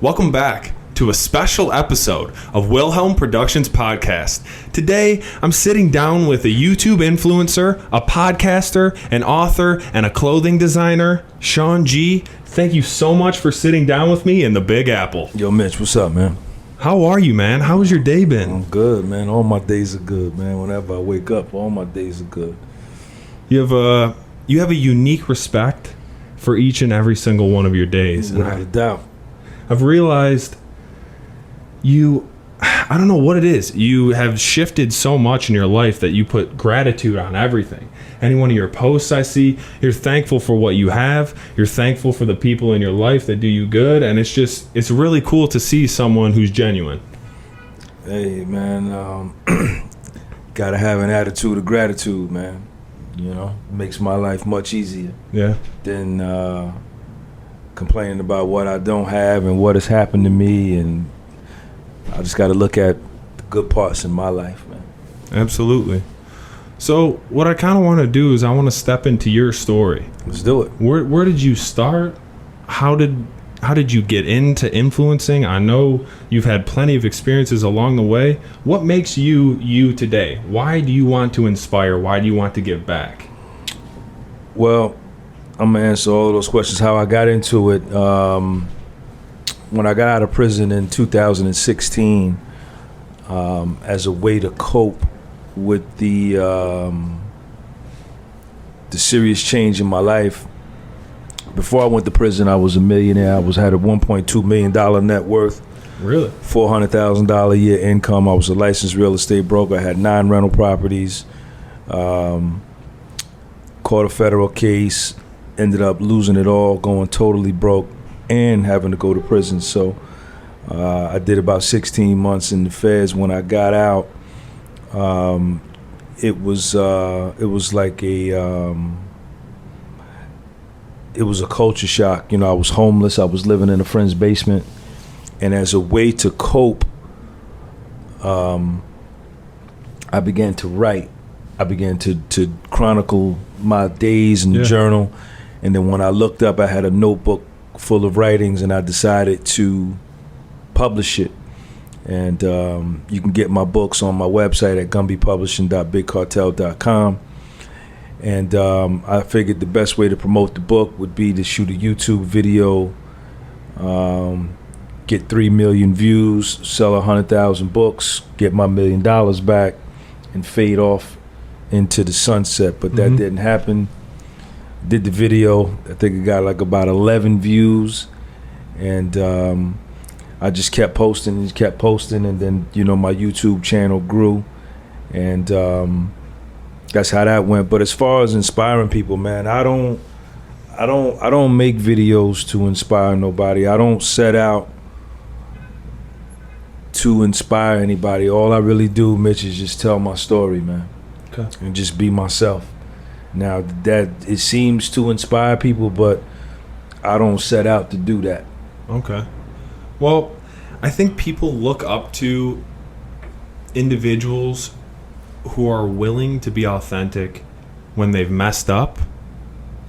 Welcome back to a special episode of Wilhelm Productions Podcast. Today, I'm sitting down with a YouTube influencer, a podcaster, an author, and a clothing designer, Sean G. Thank you so much for sitting down with me in the Big Apple. Yo, Mitch, what's up, man? How are you, man? How's your day been? I'm good, man. All my days are good, man. Whenever I wake up, all my days are good. You have a unique respect for each and every single one of your days. Without a doubt. I've realized I don't know what it is. You have shifted so much in your life that you put gratitude on everything. Any one of your posts I see, you're thankful for what you have. You're thankful for the people in your life that do you good. And it's really cool to see someone who's genuine. Hey, man, gotta have an attitude of gratitude, man. You know, makes my life much easier. Yeah. Than complaining about what I don't have and what has happened to me, and I just got to look at the good parts in my life, man. Absolutely. So what I kind of want to do is I want to step into your story. Let's do it. Where did you start? How did you get into influencing? I know you've had plenty of experiences along the way. What makes you today? Why do you want to inspire? Why do you want to give back? Well, I'm going to answer all those questions. How I got into it. When I got out of prison in 2016, as a way to cope with the serious change in my life. Before I went to prison, I was a millionaire. I had a $1.2 million net worth. Really? $400,000 a year income. I was a licensed real estate broker. I had 9 rental properties. Caught a federal case. Ended up losing it all, going totally broke, and having to go to prison. So I did about 16 months in the feds. When I got out, it was like it was a culture shock. You know, I was homeless. I was living in a friend's basement, and as a way to cope, I began to write. I began to chronicle my days and journal. And then when I looked up, I had a notebook full of writings, and I decided to publish it. And you can get my books on my website at gumbypublishing.bigcartel.com. And I figured the best way to promote the book would be to shoot a YouTube video, get 3 million views, sell 100,000 books, get my $1 million back, and fade off into the sunset. But that didn't happen. Did the video. I think it got like about 11 views, and I just kept posting and then, you know, my YouTube channel grew, and that's how that went. But as far as inspiring people, man, I don't make videos to inspire nobody. I don't set out to inspire anybody. All I really do, Mitch, is just tell my story, man. Okay. And just be myself. Now, that it seems to inspire people, but I don't set out to do that. Okay. Well, I think people look up to individuals who are willing to be authentic when they've messed up,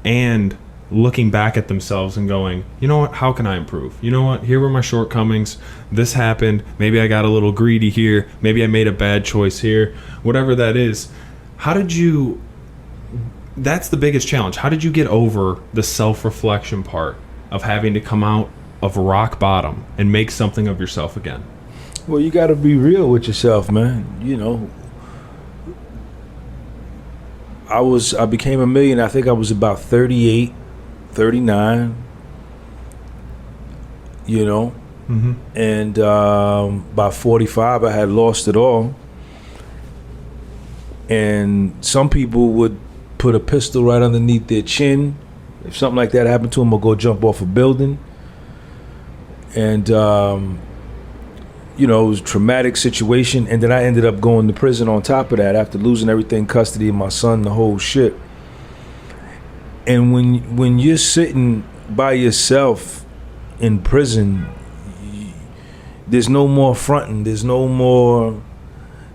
and looking back at themselves and going, you know what, how can I improve? You know what, here were my shortcomings. This happened. Maybe I got a little greedy here. Maybe I made a bad choice here. Whatever that is. That's the biggest challenge. How did you get over the self-reflection part of having to come out of rock bottom and make something of yourself again? Well, you got to be real with yourself, man. You know, I became a millionaire. I think I was about 38, 39, you know, and by 45, I had lost it all. And some people would put a pistol right underneath their chin. If something like that happened to them, or go jump off a building. And, you know, it was a traumatic situation. And then I ended up going to prison on top of that after losing everything, custody of my son, the whole shit. And when you're sitting by yourself in prison, there's no more fronting. There's no more,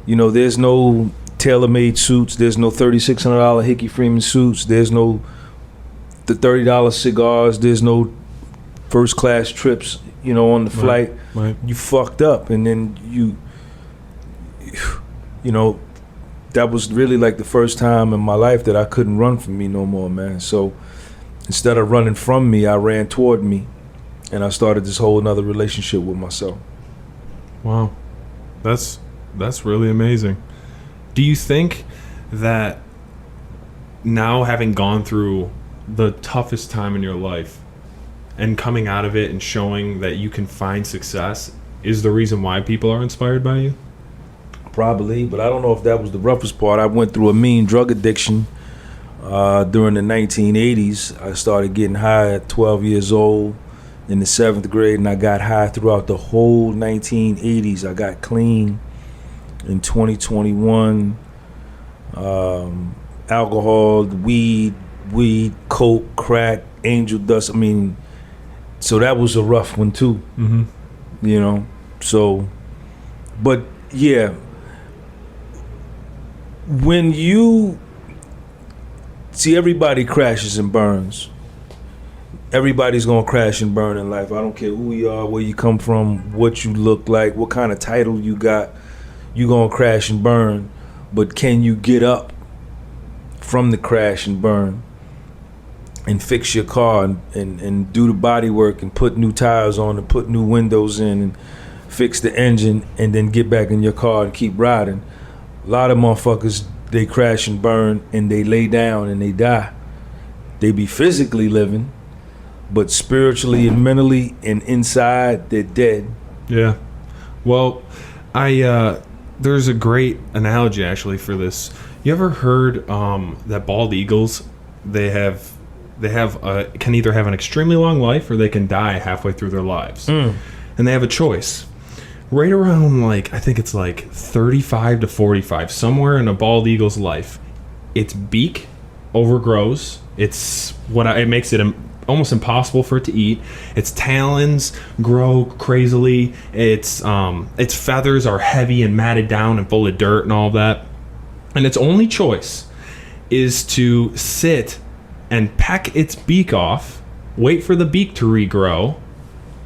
you know, there's no tailor-made suits. There's no $3,600 Hickey Freeman suits. There's no the $30 cigars. There's no first-class trips. on the flight, Right. you fucked up, and then that was really like the first time in my life that I couldn't run from me no more, man. So instead of running from me, I ran toward me, and I started this whole another relationship with myself. Wow. That's really amazing. Do you think that now, having gone through the toughest time in your life and coming out of it and showing that you can find success is the reason why people are inspired by you? Probably, but I don't know if that was the roughest part. I went through a mean drug addiction during the 1980s. I started getting high at 12 years old in the 7th grade, and I got high throughout the whole 1980s. I got clean in 2021. Alcohol, weed, coke, crack, angel dust. I mean, so that was a rough one too. Mm-hmm. So, but yeah, when you see, everybody crashes and burns. Everybody's gonna crash and burn in life. I don't care who you are, where you come from, what you look like, what kind of title you got. You gonna crash and burn, but can you get up from the crash and burn and fix your car and do the body work and put new tires on and put new windows in and fix the engine and then get back in your car and keep riding? A lot of motherfuckers, they crash and burn and they lay down and they die. They be physically living, but spiritually and mentally and inside, they're dead. Yeah. Well, there's a great analogy actually for this. You ever heard that bald eagles, they can either have an extremely long life or they can die halfway through their lives. And they have a choice. Right around I think it's 35 to 45, somewhere in a bald eagle's life, its beak overgrows. It makes it almost impossible for it to eat. Its talons grow crazily. Its feathers are heavy and matted down and full of dirt and all that. And its only choice is to sit and peck its beak off, wait for the beak to regrow,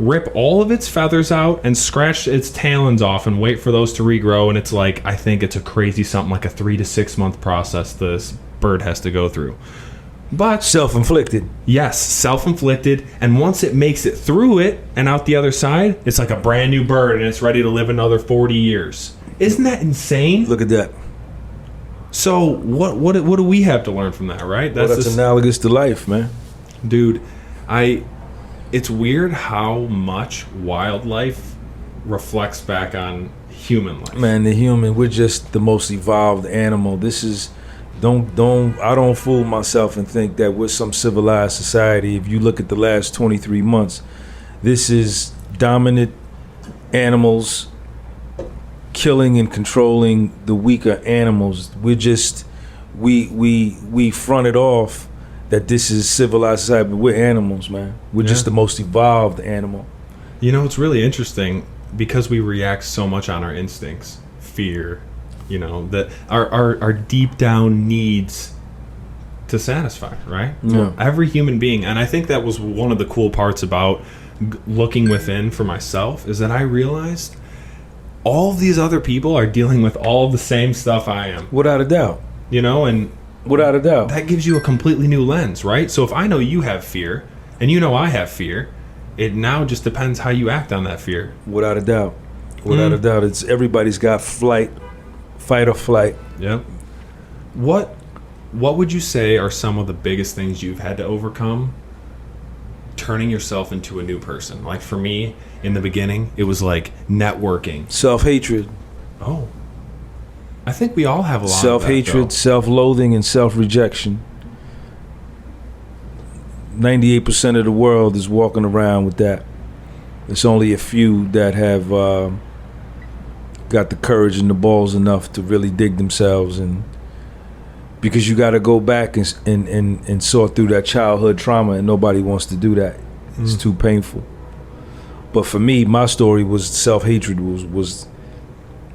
rip all of its feathers out, and scratch its talons off and wait for those to regrow. And it's I think it's a crazy something like a 3 to 6 month process this bird has to go through. But self-inflicted. Yes, self-inflicted. And once it makes it through it and out the other side, it's like a brand new bird and it's ready to live another 40 years. Isn't that insane? Look at that. So what do we have to learn from that, right? That's analogous to life, man. Dude, it's weird how much wildlife reflects back on human life. Man, we're just the most evolved animal. This is I don't fool myself and think that we're some civilized society. If you look at the last 23 months, this is dominant animals killing and controlling the weaker animals. We front it off that this is civilized society, but we're animals, man. We're just the most evolved animal. It's really interesting because we react so much on our instincts, fear, that our deep down needs to satisfy, right? Yeah. Every human being, and I think that was one of the cool parts about looking within for myself, is that I realized all of these other people are dealing with all the same stuff I am. Without a doubt. And without a doubt. That gives you a completely new lens, right? So if I know you have fear, and I have fear, it now just depends how you act on that fear. Without a doubt. Without a doubt. It's everybody's got fight or flight. Yep. What would you say are some of the biggest things you've had to overcome turning yourself into a new person? Like for me, in the beginning, it was networking. Self-hatred. Oh. I think we all have a lot self-hatred, of that, self-loathing, and self-rejection. 98% of the world is walking around with that. It's only a few that have got the courage and the balls enough to really dig themselves, and because you got to go back and sort through that childhood trauma, and nobody wants to do that. It's too painful. But for me, my story was self-hatred was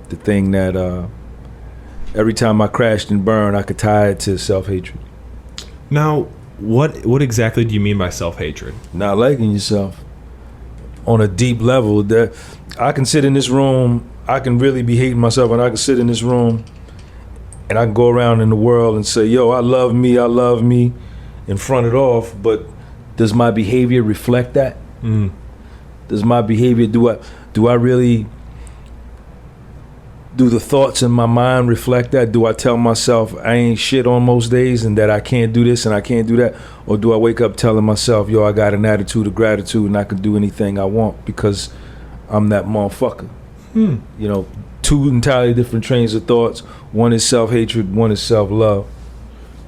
the thing that every time I crashed and burned, I could tie it to self-hatred. Now, what exactly do you mean by self-hatred? Not liking yourself. on a deep level that I can sit in this room, I can really be hating myself, and I can sit in this room and I can go around in the world and say, yo, I love me, and front it off, but does my behavior reflect that? Does my behavior, do I really, do the thoughts in my mind reflect that? Do I tell myself I ain't shit on most days and that I can't do this and I can't do that? Or do I wake up telling myself, yo, I got an attitude of gratitude and I can do anything I want because I'm that motherfucker? You know, two entirely different trains of thoughts. One is self-hatred, one is self-love.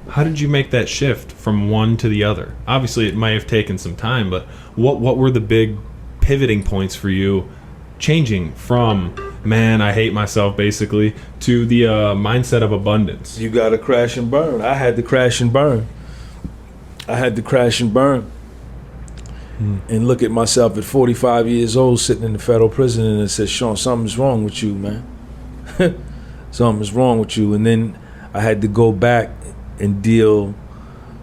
How did you make that shift from one to the other? Obviously, it might have taken some time, but what were the big pivoting points for you changing from, man, I hate myself, basically, to the mindset of abundance? You got to crash and burn. I had to crash and burn. And look at myself at 45 years old sitting in the federal prison and said, Sean, something's wrong with you, man. Something's wrong with you. And then I had to go back and deal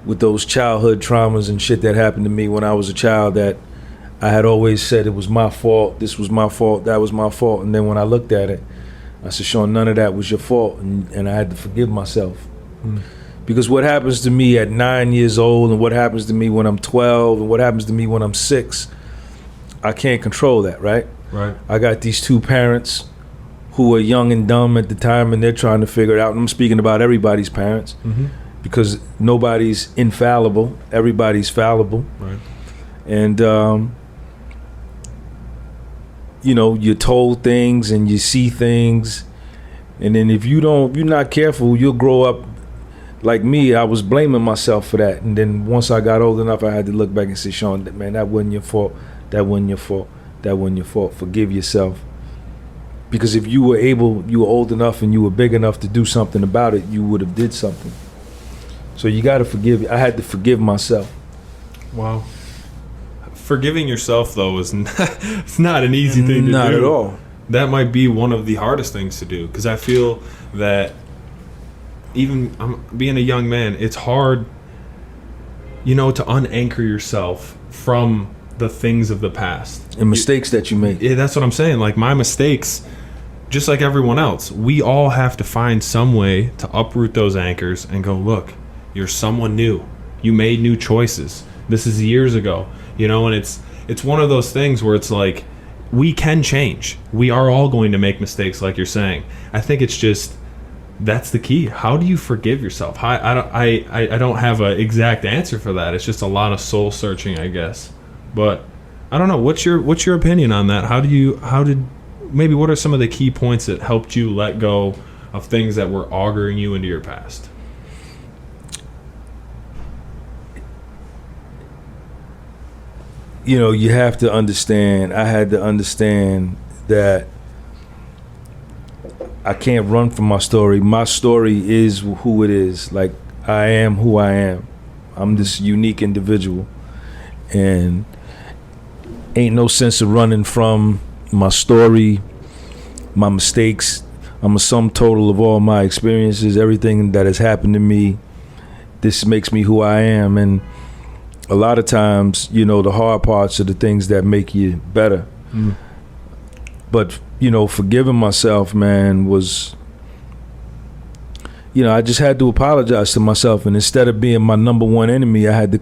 with those childhood traumas and shit that happened to me when I was a child, that I had always said it was my fault, this was my fault, that was my fault. And then when I looked at it, I said, Sean, none of that was your fault. And I had to forgive myself. Because what happens to me at 9 years old and what happens to me when I'm 12 and what happens to me when I'm 6, I can't control that, right? Right. I got these two parents who were young and dumb at the time, and they're trying to figure it out. And I'm speaking about everybody's parents, because nobody's infallible. Everybody's fallible. Right. And, you know, you're told things and you see things. And then if you're not careful, you'll grow up like me. I was blaming myself for that. And then once I got old enough, I had to look back and say, Sean, man, that wasn't your fault. That wasn't your fault. That wasn't your fault. Forgive yourself. Because if you were old enough and you were big enough to do something about it, you would have did something. So you got to forgive. I had to forgive myself. Wow. Forgiving yourself, though, is it's not an easy thing to do. Not at all. That might be one of the hardest things to do, because I feel that even being a young man, it's hard, you know, to unanchor yourself from the things of the past. And mistakes that you made. Yeah, that's what I'm saying. Like, my mistakes, just like everyone else, we all have to find some way to uproot those anchors and go, look, you're someone new. You made new choices. This is years ago, you know, and it's one of those things where it's like, we can change. We are all going to make mistakes, like you're saying. I think it's just, that's the key. How do you forgive yourself? I don't have an exact answer for that. It's just a lot of soul searching, I guess. But I don't know. What's your opinion on that? What are some of the key points that helped you let go of things that were auguring you into your past? You know, you have to understand, I had to understand that I can't run from my story. My story is who it is. Like, I am who I am. I'm this unique individual. And ain't no sense of running from my story, my mistakes. I'm a sum total of all my experiences, everything that has happened to me. This makes me who I am. And a lot of times, you know, the hard parts are the things that make you better. But, you know, forgiving myself, man, was, you know, I just had to apologize to myself. And instead of being my number one enemy, I had to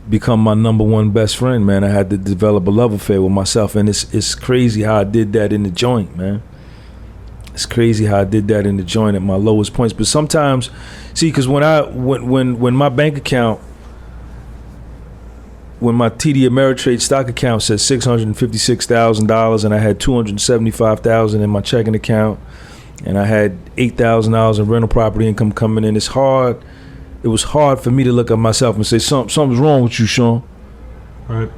become my number one best friend, man. I had to develop a love affair with myself. And it's crazy how I did that in the joint, man. It's crazy how I did that in the joint at my lowest points. But sometimes, see, because when my bank account, when my TD Ameritrade stock account said $656,000 and I had $275,000 in my checking account and I had $8,000 in rental property income coming in, it was hard for me to look at myself and say, something's wrong with you, Sean. Right.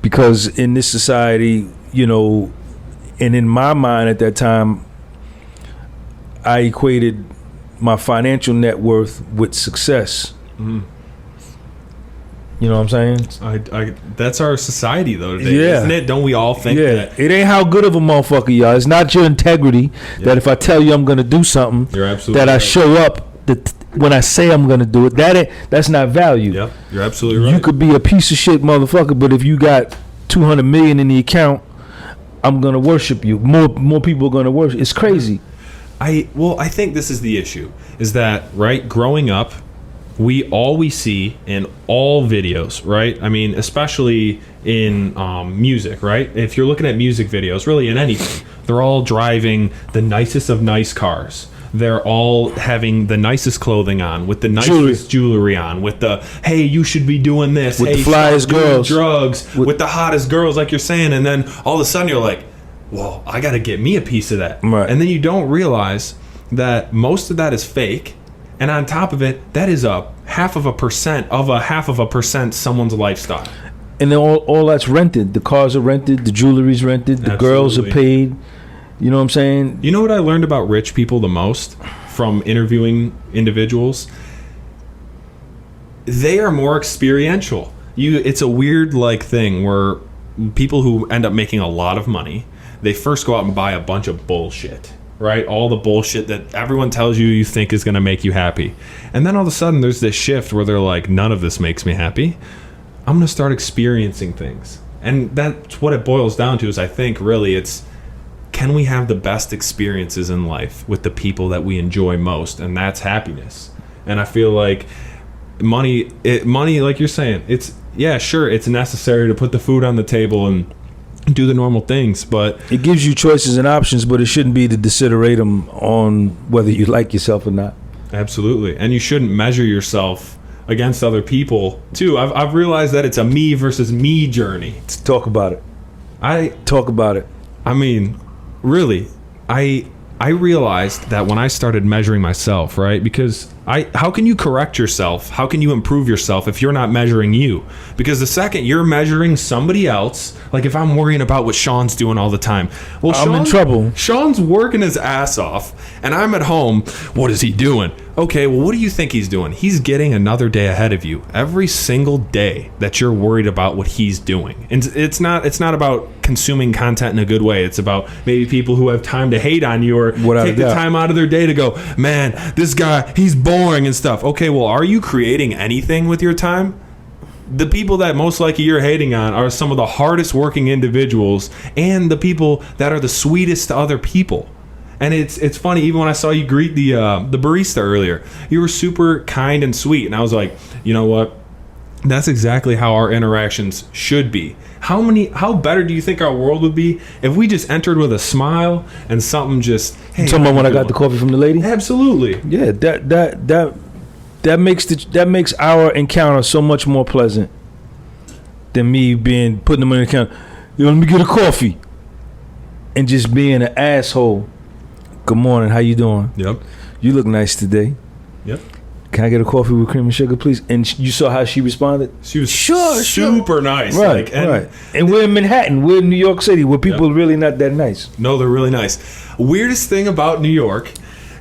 Because in this society, you know, and in my mind at that time, I equated my financial net worth with success. You know what I'm saying? That's our society, though, today, isn't it? Don't we all think that? It ain't how good of a motherfucker you are. It's not your integrity that if I tell you I'm going to do something, you're absolutely that right. I show up when I say I'm going to do it. That's not value. Yep, you're absolutely right. You could be a piece of shit motherfucker, but if you got 200 million in the account, I'm gonna worship you. More people are gonna worship. It's crazy. I think this is the issue, is that, right, growing up, we see in all videos, right? I mean, especially in music, right? If you're looking at music videos, really in anything, they're all driving the nicest of nice cars. They're all having the nicest clothing on, with the nicest jewelry on, with the, hey, you should be doing this, with hey, the flyest girls, drugs, with the hottest girls, like you're saying, and then all of a sudden you're like, well, I got to get me a piece of that. Right. And then you don't realize that most of that is fake. And on top of it, that is a half of a percent someone's lifestyle. And then all that's rented. The cars are rented. The jewelry's rented. The girls are paid. You know what I'm saying? You know what I learned about rich people the most from interviewing individuals? They are more experiential. It's a weird thing where people who end up making a lot of money, they first go out and buy a bunch of bullshit, right? All the bullshit that everyone tells you think is going to make you happy. And then all of a sudden there's this shift where they're like, none of this makes me happy. I'm going to start experiencing things. And that's what it boils down to, is I think really it's, can we have the best experiences in life with the people that we enjoy most? And that's happiness. And I feel like money, like you're saying, it's, yeah, sure, it's necessary to put the food on the table and do the normal things, but it gives you choices and options, but it shouldn't be the desideratum on whether you like yourself or not. Absolutely. And you shouldn't measure yourself against other people too. I've realized that it's a me versus me journey. Talk about it. I mean, really, I realized that when I started measuring myself, right? Because how can you correct yourself? How can you improve yourself if you're not measuring you? Because the second you're measuring somebody else, like if I'm worrying about what Sean's doing all the time, well, I'm in trouble. Sean's working his ass off, and I'm at home. What is he doing? Okay, well, what do you think he's doing? He's getting another day ahead of you every single day that you're worried about what he's doing. And it's not about consuming content in a good way. It's about maybe people who have time to hate on you or take the time out of their day to go, man, this guy, he's boring and stuff. Okay, well, are you creating anything with your time? The people that most likely you're hating on are some of the hardest working individuals and the people that are the sweetest to other people. And it's funny, even when I saw you greet the barista earlier, you were super kind and sweet. And I was like, you know what? That's exactly how our interactions should be. How better do you think our world would be if we just entered with a smile and something just, hey, talking about when I got the coffee from the lady? Absolutely. Yeah, that makes our encounter so much more pleasant than me putting them in the account. Let me get a coffee. And just being an asshole. Good morning, how you doing? Yep. You look nice today. Yep. Can I get a coffee with cream and sugar, please? And you saw how she responded? She was super nice. Right, right. And we're in Manhattan. We're in New York City, where people are really not that nice. No, they're really nice. Weirdest thing about New York,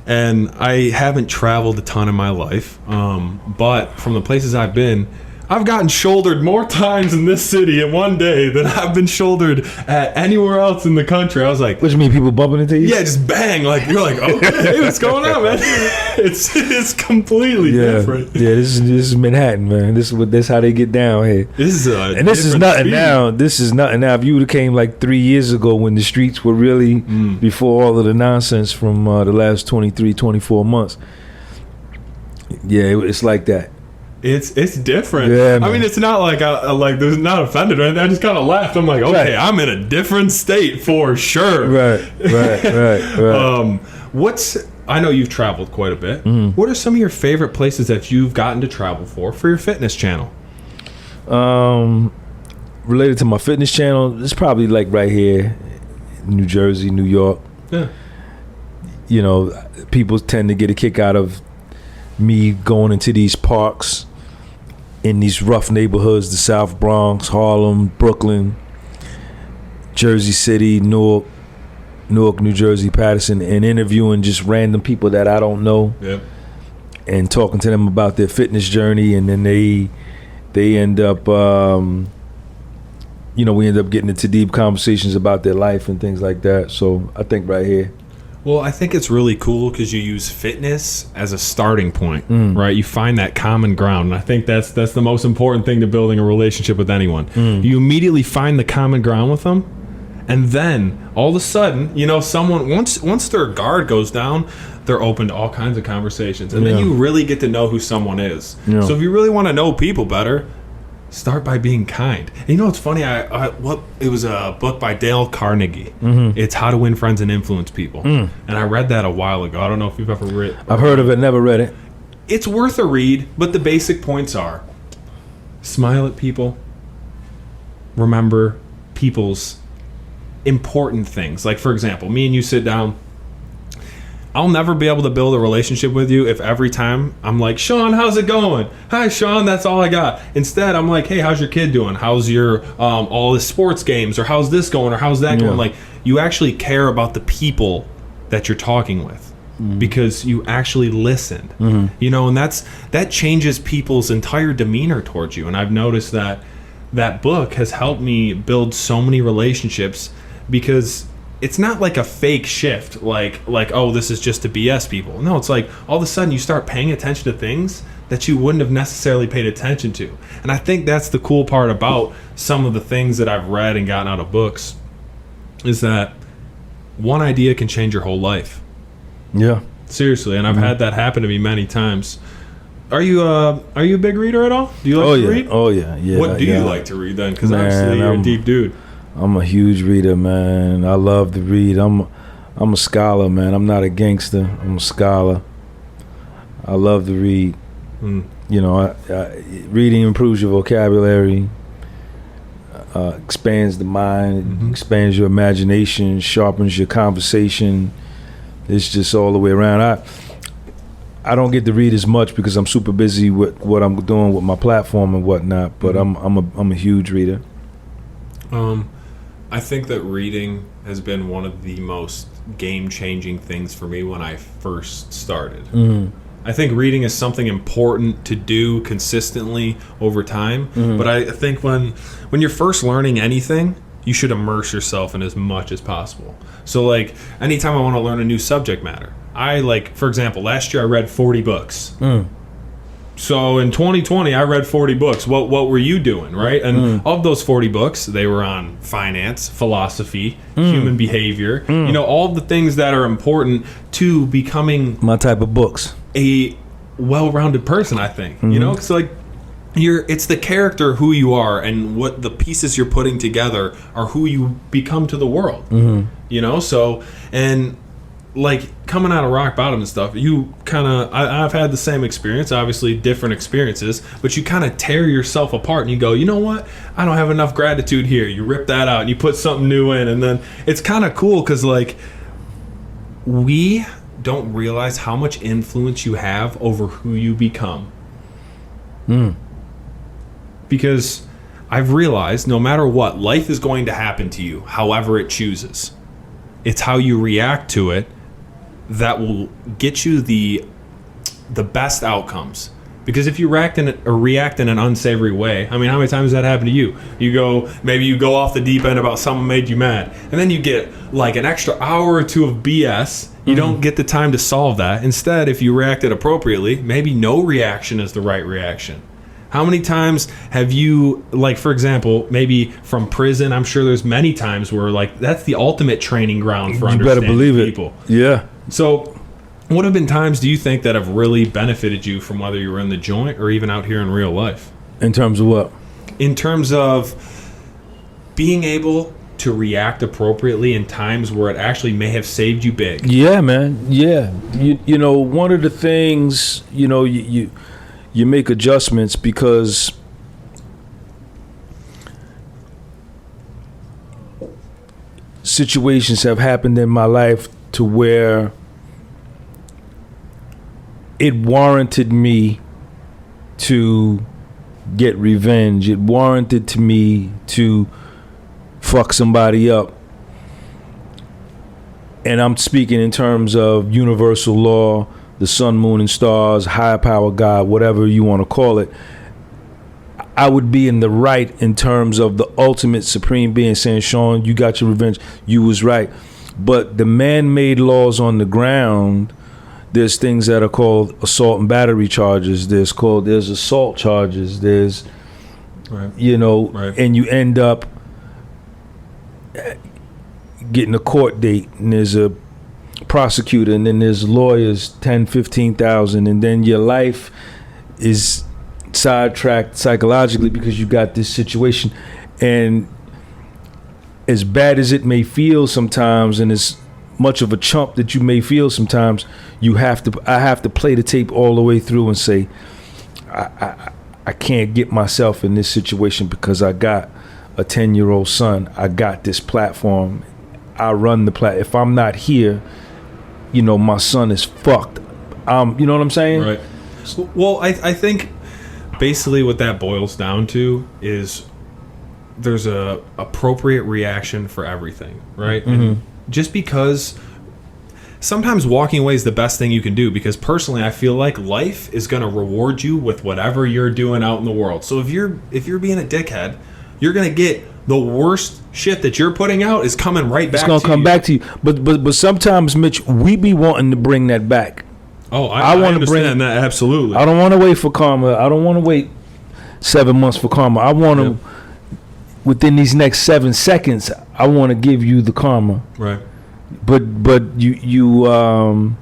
and I haven't traveled a ton in my life, but from the places I've been, I've gotten shouldered more times in this city in one day than I've been shouldered at anywhere else in the country. I was like, what do you mean, people bumping into you? Yeah, just bang. Like, you're like, okay, hey, what's going on, man? It's completely different. Yeah, this is Manhattan, man. This is how they get down here. This is nothing now. This is nothing now. If you would have came like 3 years ago when the streets were really before all of the nonsense from the last 23, 24 months. Yeah, it's like that. It's different. Yeah, man. I mean, it's not like I there's not offended or anything. I just kind of laughed. I'm like, okay, I'm in a different state for sure. Right. I know you've traveled quite a bit. What are some of your favorite places that you've gotten to travel for your fitness channel? Related to my fitness channel, it's probably like right here, New Jersey, New York. Yeah. You know, people tend to get a kick out of me going into these parks in these rough neighborhoods, the South Bronx, Harlem, Brooklyn, Jersey City, Newark, New Jersey, Patterson, and interviewing just random people that I don't know. Yep. And talking to them about their fitness journey, and then they end up we end up getting into deep conversations about their life and things like that. So I think right here. Well, I think it's really cool because you use fitness as a starting point, right? You find that common ground. And I think that's the most important thing to building a relationship with anyone. You immediately find the common ground with them. And then all of a sudden, someone, once their guard goes down, they're open to all kinds of conversations. And then you really get to know who someone is. Yeah. So if you really want to know people better, start by being kind. And it's funny, it was a book by Dale Carnegie. It's How to Win Friends and Influence People. And I read that a while ago. I don't know if you've ever read it. I've heard of it, never read it. It's worth a read, but the basic points are: smile at people, remember people's important things. Like, for example, me and you sit down, I'll never be able to build a relationship with you if every time I'm like, Sean, how's it going? Hi, Sean, that's all I got. Instead, I'm like, hey, how's your kid doing? How's your all the sports games? Or how's this going? Or how's that going? Like, you actually care about the people that you're talking with because you actually listened. And that changes people's entire demeanor towards you. And I've noticed that book has helped me build so many relationships because it's not like a fake shift, like oh, this is just to BS people. No, it's like all of a sudden you start paying attention to things that you wouldn't have necessarily paid attention to. And I think that's the cool part about some of the things that I've read and gotten out of books is that one idea can change your whole life. Yeah. Seriously, and I've had that happen to me many times. Are you a big reader at all? Do you like to read? Oh, yeah. What do you like to read then? Because obviously you're a deep dude. I'm a huge reader, man. I love to read. I'm a scholar, man. I'm not a gangster. I'm a scholar. I love to read. Reading improves your vocabulary, expands the mind, expands your imagination, sharpens your conversation. It's just all the way around. I don't get to read as much because I'm super busy with what I'm doing with my platform and whatnot. But I'm a huge reader. I think that reading has been one of the most game-changing things for me when I first started. I think reading is something important to do consistently over time. But I think when you're first learning anything, you should immerse yourself in as much as possible. So, like, anytime I want to learn a new subject matter, for example, last year I read 40 books. So in 2020, I read 40 books. What were you doing, right? And of those 40 books, they were on finance, philosophy, human behavior, all the things that are important to becoming my type of books. A well-rounded person, I think. Because it's the character, who you are, and what the pieces you're putting together are who you become to the world. So, and like coming out of rock bottom and stuff, you kind of, I've had the same experience, obviously different experiences, but you kind of tear yourself apart and you go, you know what? I don't have enough gratitude here. You rip that out and you put something new in, and then it's kind of cool because like we don't realize how much influence you have over who you become. Because I've realized no matter what, life is going to happen to you, however it chooses. It's how you react to it that will get you the best outcomes. Because if you react in an unsavory way, I mean, how many times has that happened to you? Maybe you go off the deep end about something made you mad, and then you get like an extra hour or two of BS. You don't get the time to solve that. Instead, if you reacted appropriately, maybe no reaction is the right reaction. How many times have you, like, for example, maybe from prison, I'm sure there's many times where, like, that's the ultimate training ground for understanding people. You better believe it. Yeah. So what have been times, do you think, that have really benefited you from whether you were in the joint or even out here in real life? In terms of what? In terms of being able to react appropriately in times where it actually may have saved you big. Yeah, man. Yeah. You know, one of the things, you make adjustments because situations have happened in my life to where it warranted me to get revenge. It warranted to me to fuck somebody up. And I'm speaking in terms of universal law, the sun, moon, and stars, higher power, God, whatever you want to call it. I would be in the right in terms of the ultimate supreme being saying, Sean, you got your revenge. You was right. But the man-made laws on the ground, there's things that are called assault and battery charges. There's assault charges. There's, Right. And you end up getting a court date, and there's a prosecutor, and then there's lawyers, 10, 15,000, and then your life is sidetracked psychologically because you got this situation. And as bad as it may feel sometimes, and as much of a chump that you may feel sometimes, I have to play the tape all the way through and say, I can't get myself in this situation because I got a 10-year-old son. I got this platform. I run the If I'm not here, my son is fucked. You know what I'm saying? Right. Well, I think basically what that boils down to is there's a appropriate reaction for everything, right? Mm-hmm. And just because sometimes walking away is the best thing you can do, because personally I feel like life is going to reward you with whatever you're doing out in the world. So if you're being a dickhead, you're going to get the worst shit that you're putting out is coming right back to you. It's going to come back to you. But sometimes, Mitch, we be wanting to bring that back. Oh, I want to understand that, absolutely. I don't want to wait for karma. I don't want to wait 7 months for karma. I want to, within these next 7 seconds, I want to give you the karma. Right. But you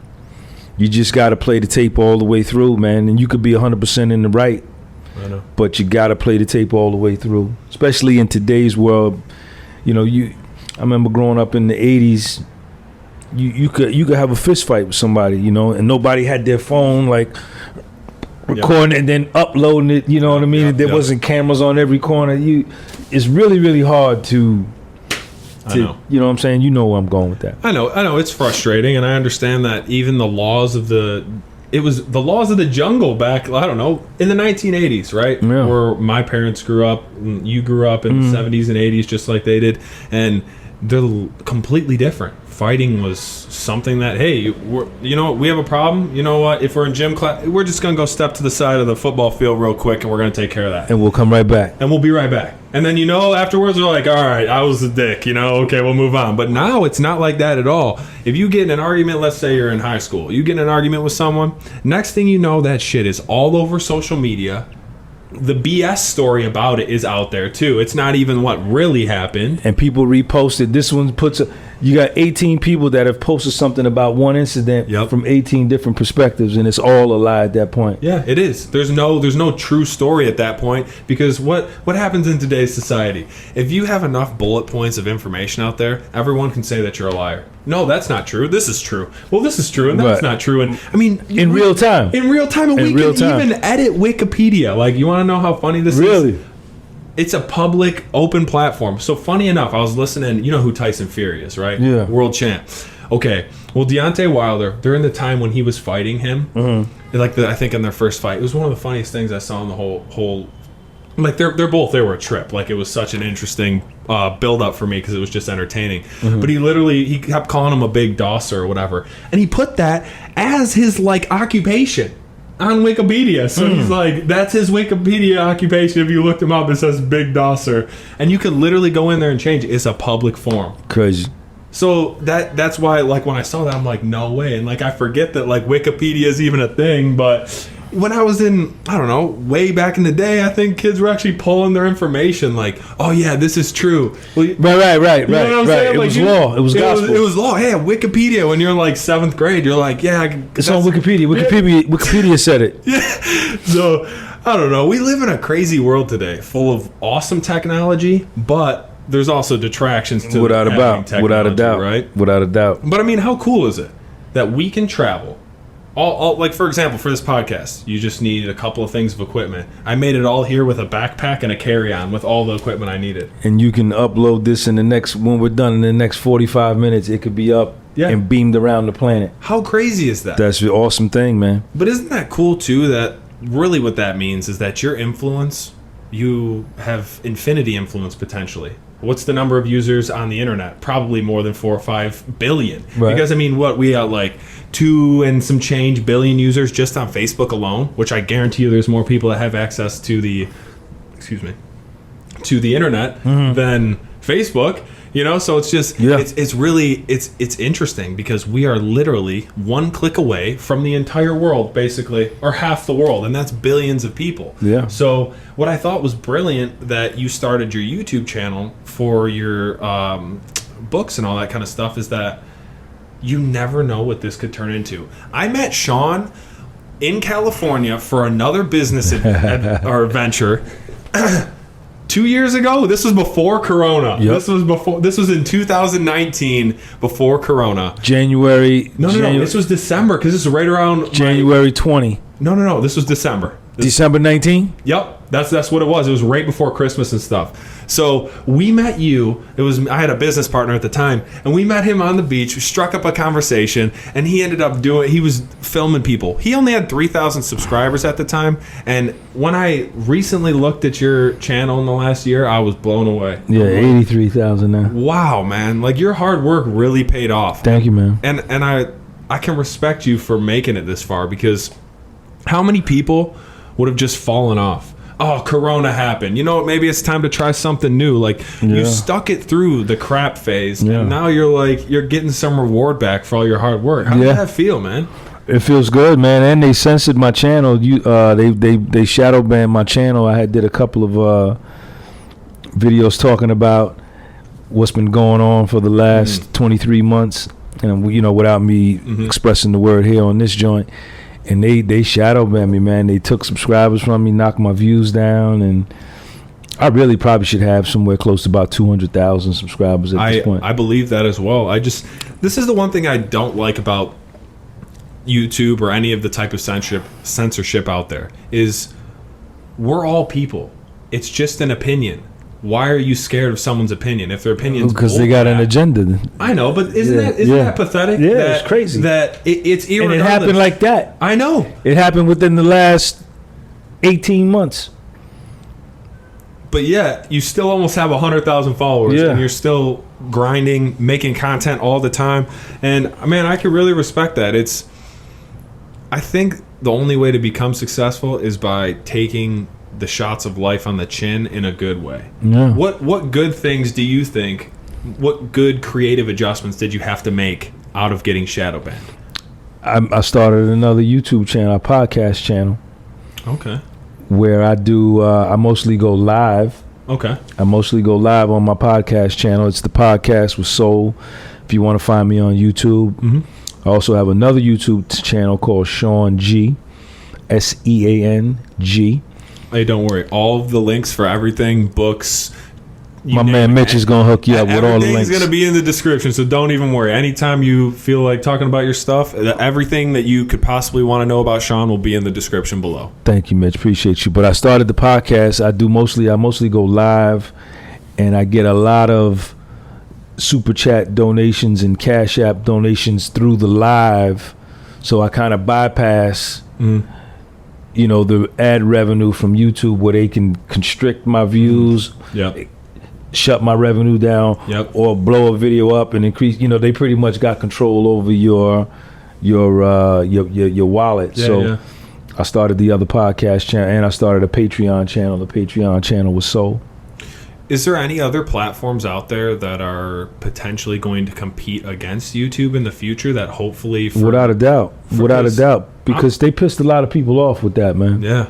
just got to play the tape all the way through, man. And you could be 100% in the right. I know. But you got to play the tape all the way through, especially in today's world. I remember growing up in the 80s. You could have a fist fight with somebody, and nobody had their phone like recording it and then uploading it. You know what I mean? There wasn't cameras on every corner. It's really, really hard to. I know. You know what I'm saying? You know where I'm going with that. I know. It's frustrating, and I understand that even the laws of the jungle back, I don't know, in the 1980s, right? Yeah. Where my parents grew up, and you grew up in the 70s and 80s just like they did, and they're completely different. Fighting was something that, hey, we have a problem. You know what? If we're in gym class, we're just going to go step to the side of the football field real quick, and we're going to take care of that. And we'll come right back. And we'll be right back. And then, afterwards, we're like, all right, I was a dick, okay, we'll move on. But now it's not like that at all. If you get in an argument, let's say you're in high school, you get in an argument with someone, next thing you know, that shit is all over social media. The BS story about it is out there, too. It's not even what really happened. And people repost it. This one you got 18 people that have posted something about one incident from 18 different perspectives, and it's all a lie at that point. Yeah, it is. There's no true story at that point, because what happens in today's society? If you have enough bullet points of information out there, everyone can say that you're a liar. No, that's not true. This is true. Well, this is true, and that's not true. And I mean, in real time. In real time, and we can even edit Wikipedia. Like, you want to know how funny this is? Really? It's a public, open platform. So funny enough, I was listening. You know who Tyson Fury is, right? Yeah. World champ. Okay. Well, Deontay Wilder, during the time when he was fighting him, I think in their first fight, it was one of the funniest things I saw in the whole. Like, they were a trip. Like, it was such an interesting build up for me because it was just entertaining. But he kept calling him a big dosser or whatever, and he put that as his occupation on Wikipedia. So he's like, that's his Wikipedia occupation. If you looked him up, it says big dosser, and you could literally go in there and change it. It's a public forum. Crazy. So that's why, when I saw that, I'm like, no way. And I forget that Wikipedia is even a thing. But when I was in, I don't know, way back in the day, I think kids were actually pulling their information oh yeah, this is true. Well, right. You know what I'm saying? It was law. It was gospel. It was law. Hey, Wikipedia, when you're in 7th grade, you're like, yeah. It's on Wikipedia. Wikipedia said it. Yeah. So, I don't know. We live in a crazy world today, full of awesome technology, but there's also detractions to without a doubt, right? Without a doubt. But I mean, how cool is it that we can travel? All for example, for this podcast, you just need a couple of things of equipment. I made it all here with a backpack and a carry-on with all the equipment I needed. And you can upload this when we're done in the next 45 minutes, it could be up and beamed around the planet. How crazy is that? That's an awesome thing, man. But isn't that cool too, that really what that means is that your influence, you have infinity influence potentially. What's the number of users on the internet? Probably more than 4 or 5 billion. Right. Because we got 2 and some change billion users just on Facebook alone, which I guarantee you there's more people that have access to the internet than Facebook. You know, so it's just it's really it's interesting because we are literally one click away from the entire world, basically, or half the world, and that's billions of people. Yeah. So what I thought was brilliant that you started your YouTube channel for your books and all that kind of stuff is that you never know what this could turn into. I met Sean in California for another business or venture. 2 years ago. This was before Corona. Yep. This was in 2019, before Corona. January. No. This was December because this is right around January 20. No. This was December. December 19. Yep. That's what it was. It was right before Christmas and stuff. So we met you. I had a business partner at the time, and we met him on the beach. We struck up a conversation, and he ended up he was filming people. He only had 3,000 subscribers at the time, and when I recently looked at your channel in the last year, I was blown away. Yeah, 83,000 now. Wow, man! Like your hard work really paid off. Thank you, man. And I can respect you for making it this far because how many people would have just fallen off? Oh, Corona happened. You know what? Maybe it's time to try something new. Like you stuck it through the crap phase, and now you're getting some reward back for all your hard work. How did that feel, man? It feels good, man. And they censored my channel. They shadow banned my channel. I did a couple of videos talking about what's been going on for the last 23 months, and without me expressing the word here on this joint. And they shadow banned me, man. They took subscribers from me, knocked my views down, and I really probably should have somewhere close to about 200,000 subscribers at this point. I believe that as well. This is the one thing I don't like about YouTube or any of the type of censorship out there is we're all people. It's just an opinion. Why are you scared of someone's opinion? If their opinion's because they got an agenda. I know, but isn't that pathetic? Yeah, it's crazy. That it's irregardless. And it happened like that. I know. It happened within the last 18 months. But yet, you still almost have 100,000 followers, and you're still grinding, making content all the time. And man, I can really respect that. I think the only way to become successful is by taking the shots of life on the chin in a good way. Yeah. What good things do you think? What good creative adjustments did you have to make out of getting shadow banned? I started another YouTube channel, a podcast channel. Okay. Where I do, I mostly go live. Okay. I mostly go live on my podcast channel. It's the Podcast with Soul. If you want to find me on YouTube. I also have another YouTube channel called Sean G, SEANG. Hey, don't worry. All of the links for everything, books. My man Mitch is going to hook you up with all the links. Everything's going to be in the description, so don't even worry. Anytime you feel like talking about your stuff, everything that you could possibly want to know about Sean will be in the description below. Thank you, Mitch. Appreciate you. But I started the podcast. I mostly go live, and I get a lot of Super Chat donations and Cash App donations through the live, so I kind of bypass the ad revenue from YouTube where they can constrict my views, shut my revenue down, or blow a video up and increase. They pretty much got control over your wallet. I started the other podcast channel, and I started a Patreon channel. The Patreon channel was Soul. Is there any other platforms out there that are potentially going to compete against YouTube in the future that hopefully... Without a doubt. Because they pissed a lot of people off with that, man. Yeah.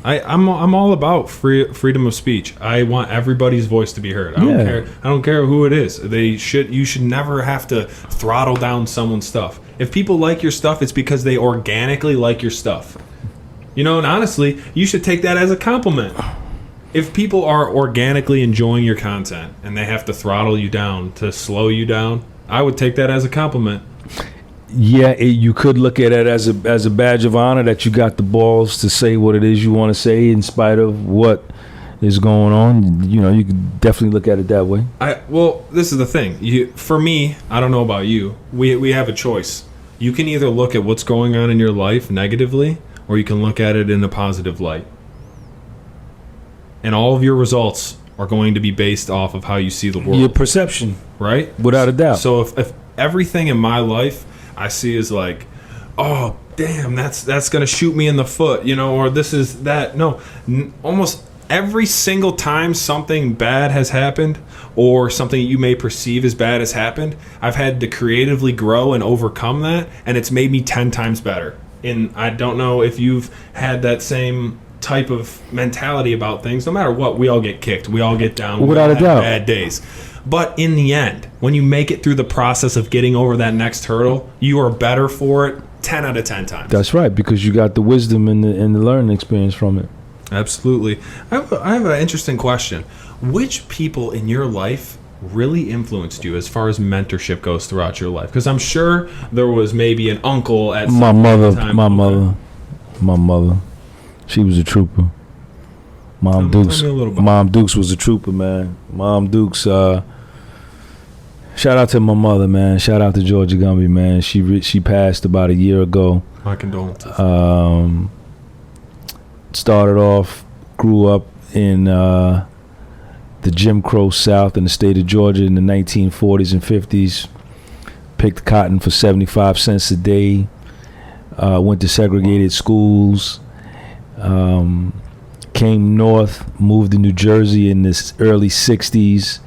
I'm all about freedom of speech. I want everybody's voice to be heard. I don't care who it is. You should never have to throttle down someone's stuff. If people like your stuff, it's because they organically like your stuff. And honestly, you should take that as a compliment. If people are organically enjoying your content and they have to throttle you down to slow you down, I would take that as a compliment. Yeah, you could look at it as a badge of honor that you got the balls to say what it is you want to say in spite of what is going on. You could definitely look at it that way. Well, this is the thing. For me, I don't know about you. We have a choice. You can either look at what's going on in your life negatively, or you can look at it in a positive light. And all of your results are going to be based off of how you see the world. Your perception. Right? Without a doubt. So if everything in my life I see is like, oh, damn, that's going to shoot me in the foot, or this is that. No, almost every single time something bad has happened or something you may perceive as bad has happened, I've had to creatively grow and overcome that, and it's made me 10 times better. And I don't know if you've had that same type of mentality about things. No matter what, we all get kicked. We all get down. Without a doubt. Bad days. But in the end, when you make it through the process of getting over that next hurdle, you are better for it 10 out of 10 times. That's right, because you got the wisdom and the learning experience from it. Absolutely. I have an interesting question. Which people in your life really influenced you as far as mentorship goes throughout your life? Because I'm sure there was maybe an uncle at my mother. She was a trooper. Mom Dukes was a trooper, man. Mom Dukes. Shout out to my mother, man. Shout out to Georgia Gumby, man. She passed about a year ago. My condolences. Started off, grew up in the Jim Crow South in the state of Georgia in the 1940s and 50s. Picked cotton for 75 cents a day. Went to segregated schools. Came north, moved to New Jersey in the early 60s.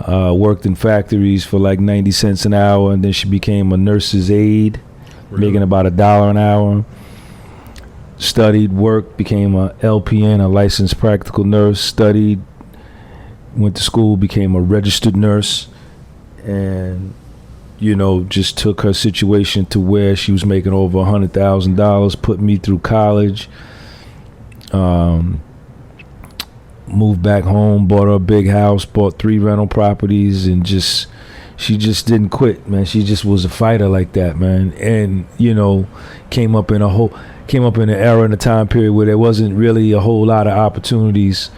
Worked in factories for like 90 cents an hour, and then she became a nurse's aide, making about $1 an hour. Studied, worked, became a LPN, a licensed practical nurse, studied, went to school, became a registered nurse, and just took her situation to where she was making over $100,000, put me through college, moved back home, bought her a big house, bought 3 rental properties, and she just didn't quit, man. She just was a fighter like that, man. And came up in an era and a time period where there wasn't really a whole lot of opportunities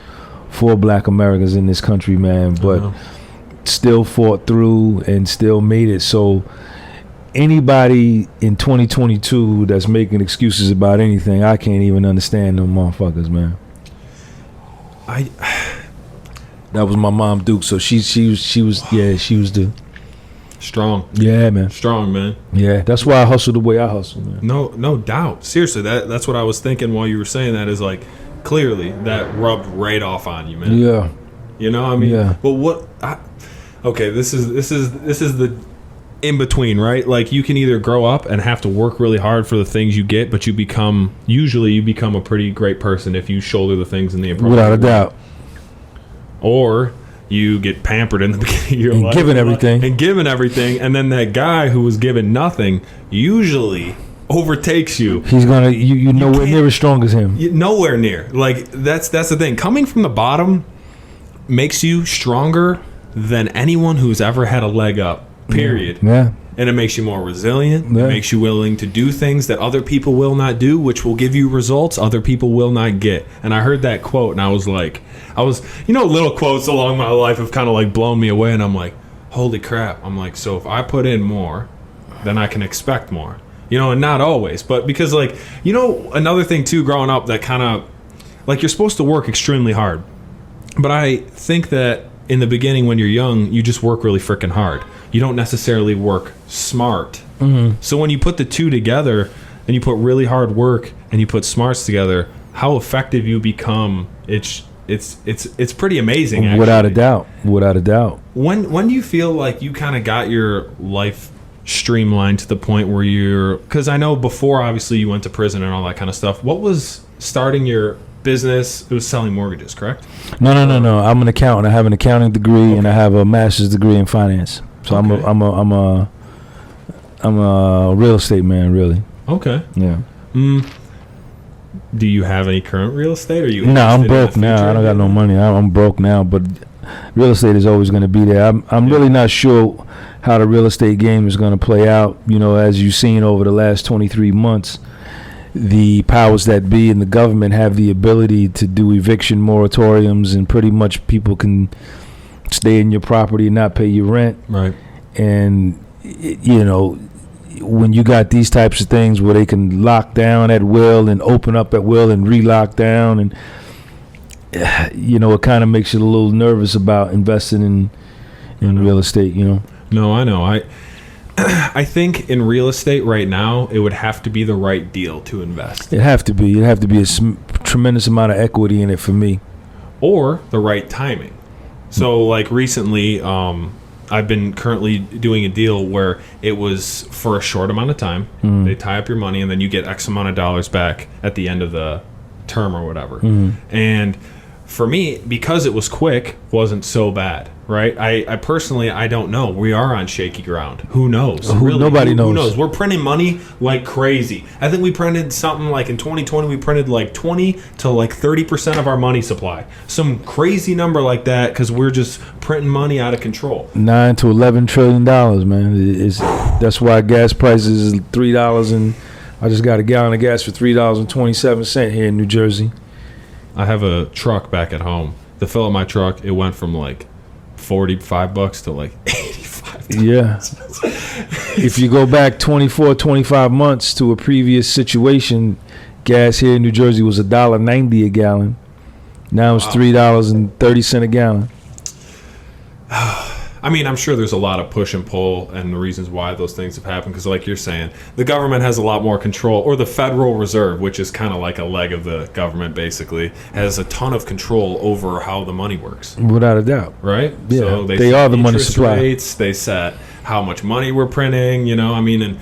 for Black Americans in this country, man, but still fought through and still made it. So anybody in 2022 that's making excuses about anything, I can't even understand them motherfuckers, man. That was my mom Duke, so she was the strong. Yeah, man. Strong, man. Yeah, that's why I hustle the way I hustle, man. No doubt. Seriously, that's what I was thinking while you were saying that, is like, clearly that rubbed right off on you, man. Yeah. I mean, yeah. But okay, this is the in between, right? Like, you can either grow up and have to work really hard for the things you get, but you become a pretty great person if you shoulder the things in the appropriate without a way. doubt. Or you get pampered in the beginning of your life. Given everything. And then that guy who was given nothing usually overtakes you. He's gonna you nowhere near as strong as him. Nowhere near. Like, that's the thing. Coming from the bottom makes you stronger than anyone who's ever had a leg up. Period. Yeah. And it makes you more resilient. Yeah. It makes you willing to do things that other people will not do, which will give you results other people will not get. And I heard that quote, and I was little quotes along my life have kind of like blown me away, and I'm like, holy crap. I'm like, so if I put in more, then I can expect more. And not always, but because, like, another thing too, growing up, that kind of, like, you're supposed to work extremely hard. But I think that in the beginning, when you're young, you just work really freaking hard. You don't necessarily work smart. Mm-hmm. So when you put the two together, and you put really hard work and you put smarts together, how effective you become, it's pretty amazing, actually. Without a doubt. When do you feel like you kind of got your life streamlined to the point where because I know before, obviously, you went to prison and all that kind of stuff. What was starting your business? It was selling mortgages, correct? No. I'm an accountant. I have an accounting degree, and I have a master's degree in finance. So okay. I'm a real estate man, really. Okay. Yeah. Do you have any current real estate? Or No, I'm broke now. I don't got no money. I'm broke now, but real estate is always going to be there. I'm really not sure how the real estate game is going to play out. As you've seen over the last 23 months, the powers that be in the government have the ability to do eviction moratoriums, and pretty much people can stay in your property and not pay your rent. Right. And when you got these types of things where they can lock down at will and open up at will and re-lock down, and it kind of makes you a little nervous about investing in real estate. No, I know. I think in real estate right now, it would have to be the right deal to invest. It'd have to be a tremendous amount of equity in it for me. Or the right timing. So like recently, I've been currently doing a deal where it was for a short amount of time. They tie up your money and then you get X amount of dollars back at the end of the term or whatever. And for me, because it was quick, wasn't so bad, right? I personally, I don't know. We are on shaky ground. Who knows? Nobody knows. Who knows? We're printing money like crazy. I think we printed something like in 2020, we printed like 20 to like 30% of our money supply. Some crazy number like that because we're just printing money out of control. $9 to $11 trillion, man. That's why gas prices is $3, and I just got a gallon of gas for $3.27 here in New Jersey. I have a truck back at home. To fill up my truck, it went from like $45 to like $85. Yeah. If you go back 24, 25 months to a previous situation, gas here in New Jersey was $1.90 a gallon. Now it's $3.30 a gallon. I mean, I'm sure there's a lot of push and pull and the reasons why those things have happened. Because like you're saying, the government has a lot more control, or the Federal Reserve, which is kind of like a leg of the government, basically, has a ton of control over how the money works. Without a doubt. Right? Yeah, so they are the money supply. Rates, they set how much money we're printing, you know, I mean, and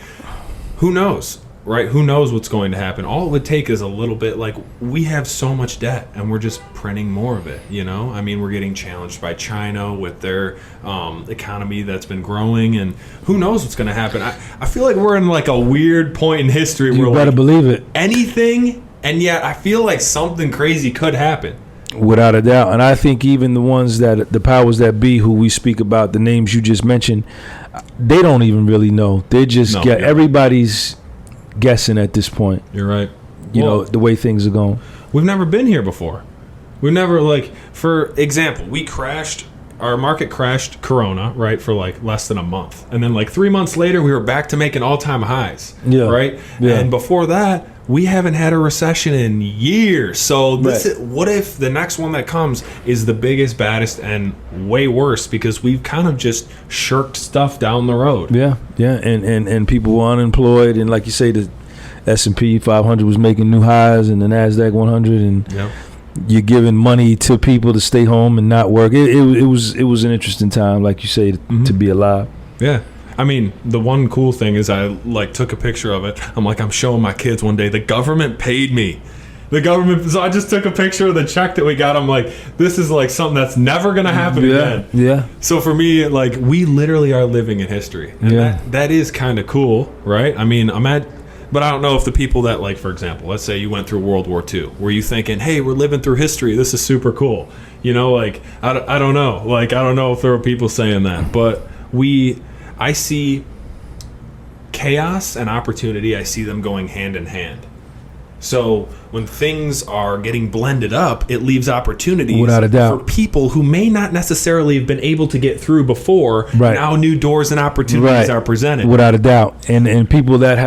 who knows? Right? Who knows what's going to happen? All it would take is a little bit, like, we have so much debt and we're just printing more of it, you know? I mean, we're getting challenged by China with their economy that's been growing, and who knows what's going to happen. I feel like we're in, like, a weird point in history where, you better believe it. Anything, and yet I feel like something crazy could happen. Without a doubt. And I think even the ones that, the powers that be, who we speak about, the names you just mentioned, they don't even really know. They just everybody's guessing at this point. You're right. You know, the way things are going. We've never been here before. We've never, like, for example, our market crashed Corona, right, for like less than a month. And then like 3 months later, we were back to making all-time highs, right? Yeah. And before that, we haven't had a recession in years. So what if the next one that comes is the biggest, baddest, and way worse because we've kind of just shirked stuff down the road? Yeah, yeah, and people were unemployed, and like you say, the S&P 500 was making new highs, and the NASDAQ 100, and you're giving money to people to stay home and not work. It was an interesting time, like you say, to be alive. Yeah. I mean, the one cool thing is I like took a picture of it. I'm showing my kids one day, the government paid me. So I just took a picture of the check that we got. I'm like, this is like something that's never going to happen again. Yeah. So for me, like, we literally are living in history. And that is kind of cool, right? I mean, but I don't know if the people that, like, for example, let's say you went through World War II, were you thinking, hey, we're living through history, this is super cool. You know, like, I don't know. Like, I don't know if there were people saying that. But I see chaos and opportunity. I see them going hand in hand. So when things are getting blended up, it leaves opportunities without a doubt for people who may not necessarily have been able to get through before. Right. Now new doors and opportunities are presented. Without a doubt. And people that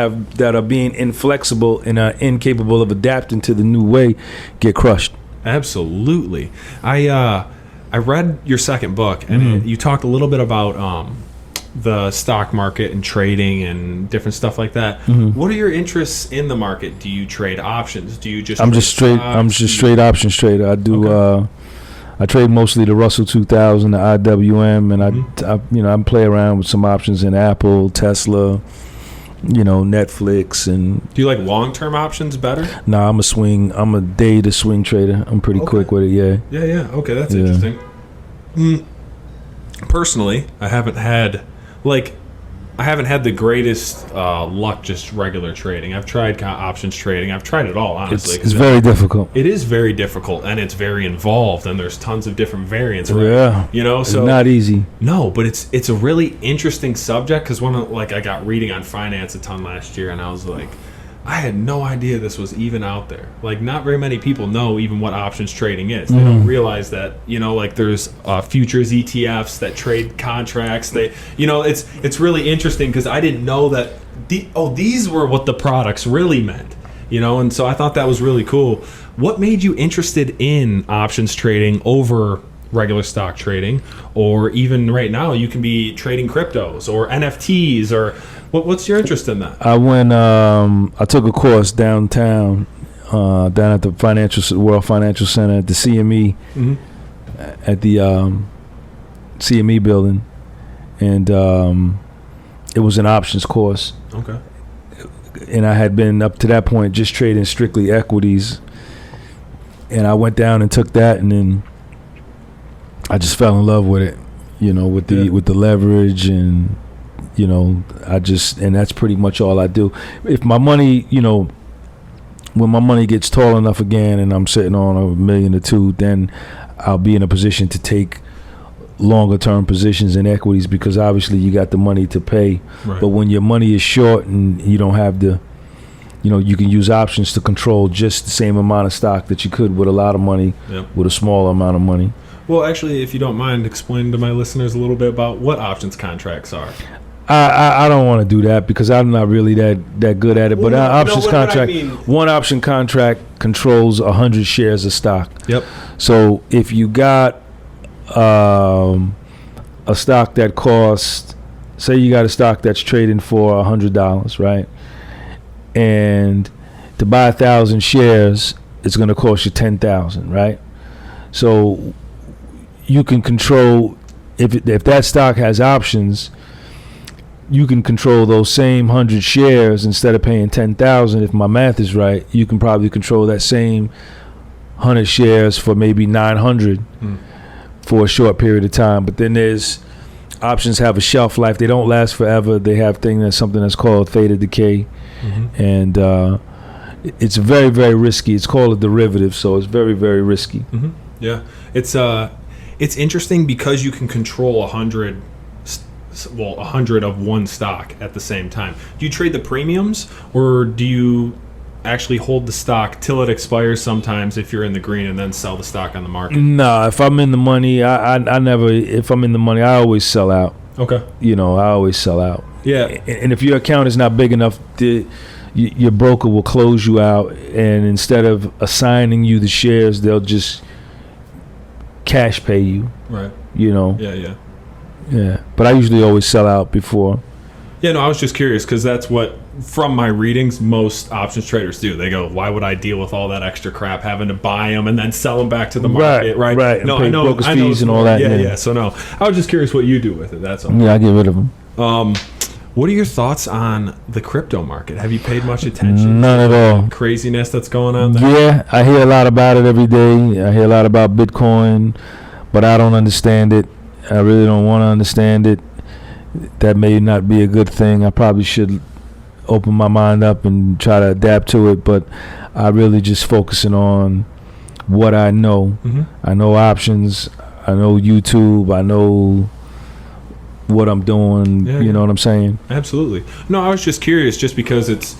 are being inflexible and are incapable of adapting to the new way get crushed. Absolutely. I read your second book, and you talked a little bit about the stock market and trading and different stuff like that. What are your interests in the market? Do you trade options? Do you just I'm just straight options trader. I do I trade mostly the Russell 2000, the IWM, and I play around with some options in Apple, Tesla, Netflix. And do you like long-term options better? Nah, I'm a day to swing trader. I'm pretty quick with it. Yeah. Okay, that's interesting. Personally, I haven't had the greatest luck just regular trading. I've tried options trading. I've tried it all, honestly. It's very difficult. It is very difficult, and it's very involved, and there's tons of different variants. Right? Yeah, so it's not easy. No, but it's a really interesting subject because I got reading on finance a ton last year, and I was like, I had no idea this was even out there. Like, not very many people know even what options trading is. They don't realize that, there's futures ETFs that trade contracts. It's really interesting because I didn't know that these were what the products really meant, and so I thought that was really cool. What made you interested in options trading over regular stock trading, or even right now you can be trading cryptos or NFTs, or what's your interest in that? I took a course downtown down at the World Financial Center at the CME, at the CME building, and it was an options course. Okay. And I had been up to that point just trading strictly equities, and I went down and took that, and then I just fell in love with it, with the leverage, and and that's pretty much all I do. If my money, when my money gets tall enough again and I'm sitting on $1 million or $2 million, then I'll be in a position to take longer term positions in equities, because obviously you got the money to pay. Right. But when your money is short and you don't have you can use options to control just the same amount of stock that you could with a lot of money, with a smaller amount of money. Well, actually, if you don't mind, explain to my listeners a little bit about what options contracts are. I don't want to do that because I'm not really that good at it. But options contract, one option contract controls 100 shares of stock. Yep. So if you got a stock that costs, say you got a stock that's trading for $100, right? And to buy 1,000 shares, it's going to cost you 10,000, right? So you can control, if that stock has options, you can control those same 100 shares. Instead of paying 10,000, if my math is right, you can probably control that same 100 shares for maybe 900 for a short period of time. But then there's options have a shelf life. They don't last forever. They have something that's called Theta Decay, and it's very, very risky. It's called a derivative, so it's very, very risky. Yeah, it's interesting because you can control 100 of one stock at the same time. Do you trade the premiums, or do you actually hold the stock till it expires sometimes if you're in the green, and then sell the stock on the market? No, if I'm in the money, I never. If I'm in the money, I always sell out. Okay. I always sell out. Yeah. And if your account is not big enough, your broker will close you out, and instead of assigning you the shares, they'll just cash pay you. Right. Yeah. But I usually always sell out before. Yeah, no, I was just curious because that's what, from my readings, most options traders do. They go, why would I deal with all that extra crap, having to buy them and then sell them back to the market, right? Right. No, and pay broker's fees and all that. Yeah. So, no, I was just curious what you do with it. That's all. Yeah, I get rid of them. What are your thoughts on the crypto market? Have you paid much attention? None at all. Craziness that's going on there? Yeah, I hear a lot about it every day. I hear a lot about Bitcoin, but I don't understand it. I really don't want to understand it. That may not be a good thing. I probably should open my mind up and try to adapt to it, but I really just focusing on what I know. I know options. I know YouTube. I know what I'm doing. You know what I'm saying? Absolutely. No, I was just curious, just because it's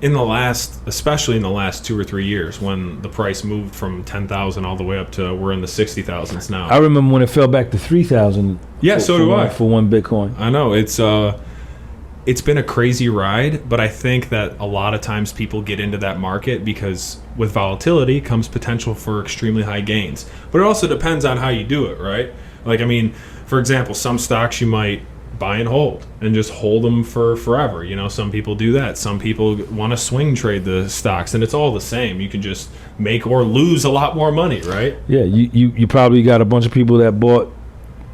especially in the last 2 or 3 years, when the price moved from 10,000 all the way up to we're in the 60,000s now. I remember when it fell back to 3,000. Yeah, so do I. For one Bitcoin. I know it's been a crazy ride, but I think that a lot of times people get into that market because with volatility comes potential for extremely high gains. But it also depends on how you do it, right? Like, I mean, for example, some stocks you might buy and hold and just hold them for forever. Some people do that. Some people want to swing trade the stocks, and it's all the same. You can just make or lose a lot more money, right? Yeah, you probably got a bunch of people that bought